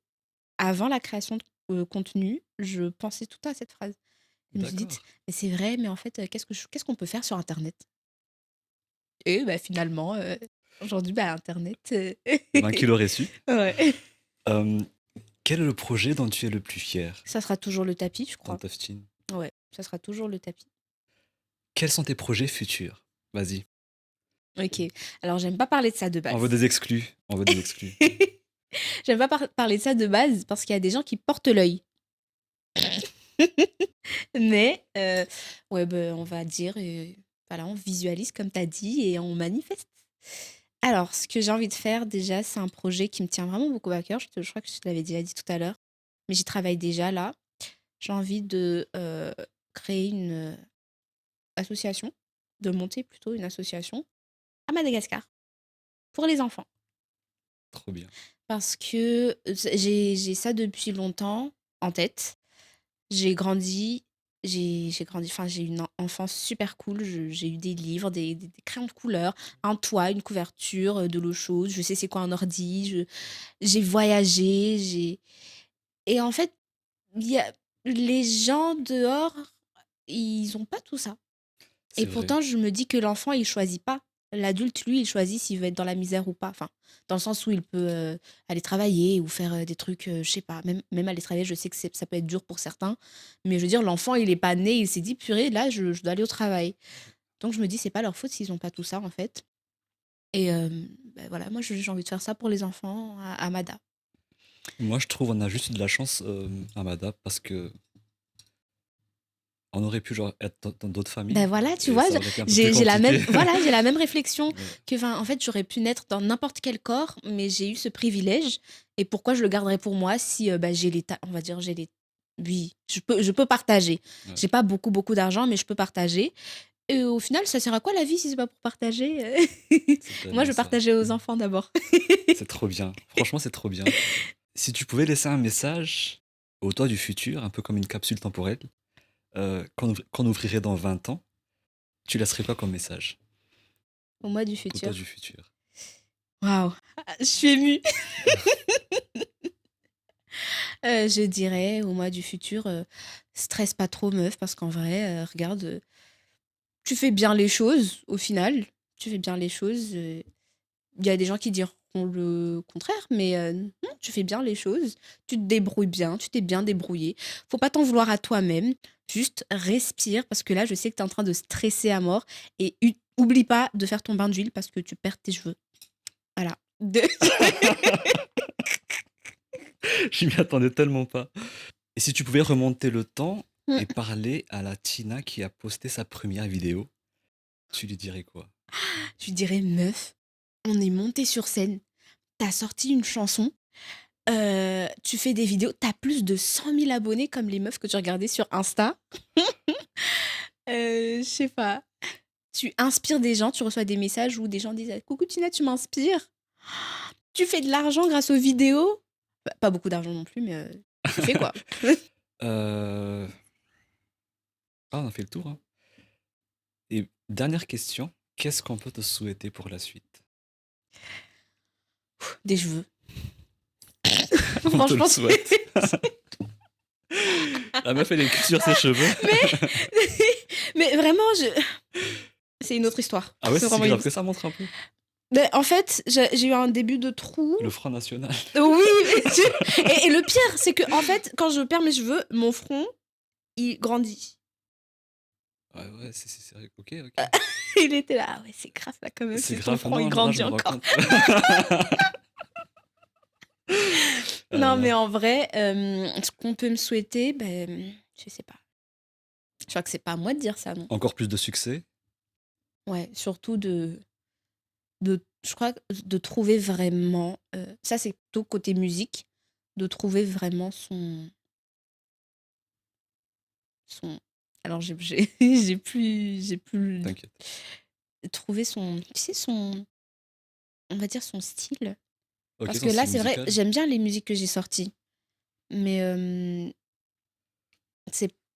avant la création de contenu, je pensais tout le temps à cette phrase. Je me suis dit, d'accord. mais c'est vrai, mais en fait, qu'est-ce qu'on peut faire sur Internet? Et bah, finalement, aujourd'hui, bah, Internet. Eh ben, qui l'aurait su? Ouais. Euh, Quel est le projet dont tu es le plus fier Ça sera toujours le tapis, je dans crois. Tuftin? Ouais, ça sera toujours le tapis. Quels sont tes projets futurs? Vas-y. OK. Alors j'aime pas parler de ça de On veut base. des exclus. On veut des exclus. J'aime pas parler de ça de base parce qu'il y a des gens qui portent l'œil. Mais ouais, bah, on va dire voilà, on visualise comme tu as dit et on manifeste. Alors, ce que j'ai envie de faire déjà, c'est un projet qui me tient vraiment beaucoup à cœur. Je crois que je te l'avais déjà dit tout à l'heure, mais j'y travaille déjà là. J'ai envie de créer une association, de monter plutôt une association à Madagascar pour les enfants. Trop bien. Parce que j'ai ça depuis longtemps en tête. J'ai grandi, j'ai grandi, enfin j'ai eu une enfance super cool. J'ai eu des livres, des crayons de couleur, un toit, une couverture, de l'eau chaude. Je sais c'est quoi un ordi. J'ai voyagé, et en fait, il y a les gens dehors, ils ont pas tout ça. Et C'est vrai. pourtant, je me dis que l'enfant, il choisit pas. L'adulte, lui, il choisit s'il veut être dans la misère ou pas. Enfin, dans le sens où il peut aller travailler ou faire des trucs, je sais pas. Même aller travailler, je sais que ça peut être dur pour certains. Mais je veux dire, l'enfant, il est pas né, il s'est dit, purée, là, je dois aller au travail. Donc, je me dis, c'est pas leur faute s'ils ont pas tout ça, en fait. Et bah, voilà, moi, j'ai envie de faire ça pour les enfants à Mada. Moi, je trouve on a juste de la chance à Mada parce que on aurait pu genre être dans d'autres familles Ben voilà, tu et vois, ça aurait été un peu plus j'ai la même, compliqué. voilà, j'ai la même réflexion Ouais, que, enfin, en fait, j'aurais pu naître dans n'importe quel corps, mais j'ai eu ce privilège. Et pourquoi je le garderais pour moi si, bah, on va dire, oui, je peux partager. ouais, J'ai pas beaucoup d'argent, mais je peux partager. Et au final, ça sert à quoi la vie si c'est pas pour partager? c'est Moi, tellement je veux ça. partager aux enfants d'abord. C'est trop bien. Franchement, c'est trop bien. Si tu pouvais laisser un message au toi du futur, un peu comme une capsule temporelle, qu'on ouvrirait dans 20 ans, tu laisserais quoi comme message Au mois du au toi futur. du futur? Waouh, je suis émue. Je dirais au mois du futur, stresse pas trop meuf parce qu'en vrai, regarde, tu fais bien les choses au final. Tu fais bien les choses. Il y a des gens qui diront le contraire, mais non, tu fais bien les choses. Tu te débrouilles bien, tu t'es bien débrouillé. Faut pas t'en vouloir à toi-même. Juste respire parce que là, je sais que tu es en train de stresser à mort. Et oublie pas de faire ton bain d'huile parce que tu perds tes cheveux. Voilà. Je m'y attendais tellement pas. Et si tu pouvais remonter le temps et parler à la Tina qui a posté sa première vidéo, tu lui dirais quoi? Je lui dirais, meuf, on est monté sur scène. T'as sorti une chanson. Tu fais des vidéos. T'as plus de 100 000 abonnés comme les meufs que tu regardais sur Insta. Je sais pas. Tu inspires des gens, tu reçois des messages où des gens disent coucou Tina, tu m'inspires. Tu fais de l'argent grâce aux vidéos. Bah, pas beaucoup d'argent non plus, mais tu fais quoi? Euh, Ah, on a fait le tour, hein. Et dernière question, qu'est-ce qu'on peut te souhaiter pour la suite? des cheveux. On te Franchement, le souhaite. La meuf, elle est sur ses cheveux. mais vraiment, c'est une autre histoire. Ah ouais, c'est si vraiment grave une- que ça, montre un peu. Mais en fait, j'ai eu un début de trou. Le Front National. Oui, et le pire, c'est que en fait, quand je perds mes cheveux, mon front, il grandit. Ouais, c'est vrai. Ok. Il était là, ah ouais, c'est grave là quand même. C'est Ton grave. front, il Non, là, grandit je me rends encore. compte. Non, mais en vrai, ce qu'on peut me souhaiter, je sais pas. Je crois que c'est pas à moi de dire ça, non. Encore plus de succès. Ouais, surtout je crois, de trouver vraiment. Ça, c'est plutôt côté musique, de trouver vraiment son. Alors, j'ai plus. T'inquiète. Trouver son. Tu sais, son. On va dire son style. Ok, Parce ton que là, style c'est vrai, musical. j'aime bien les musiques que j'ai sorties. Mais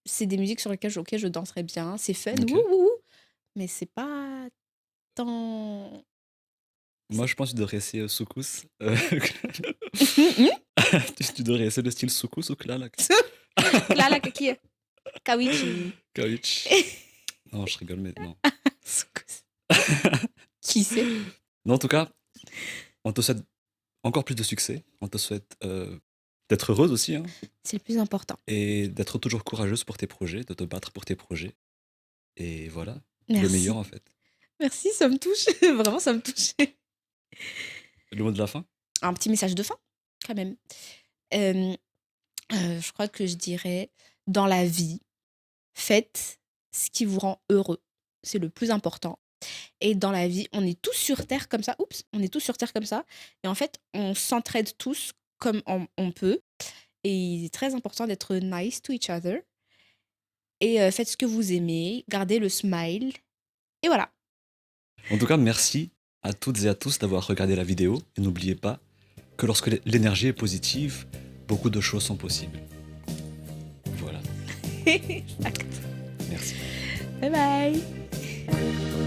c'est des musiques sur lesquelles ok, je danserais bien. C'est fun, Ok. wouhou, mais c'est pas tant. Moi, je pense que tu devrais essayer Soukous. Hum, Tu devrais essayer le style Soukous ou Klalak. Klala Kaki. Kawichi. Kawich. Non, je rigole, mais non. Soukous. Qui sait? Non, en tout cas, on te souhaite encore plus de succès. On te souhaite d'être heureuse aussi, hein, C'est le plus important. et d'être toujours courageuse pour tes projets, de te battre pour tes projets. Et voilà, le Merci. meilleur en fait. Merci, ça me touche. Vraiment, ça me touche. Le mot de la fin? Un petit message de fin, quand même. Je crois que je dirais, dans la vie, faites ce qui vous rend heureux. C'est le plus important. Et dans la vie, on est tous sur Terre comme ça. Oups, on est tous sur Terre comme ça. Et en fait, on s'entraide tous comme on peut. Et il est très important d'être nice to each other. Et faites ce que vous aimez. Gardez le smile. Et voilà. En tout cas, merci à toutes et à tous d'avoir regardé la vidéo. Et n'oubliez pas que lorsque l'énergie est positive, beaucoup de choses sont possibles. Voilà, Exact. merci. Bye bye.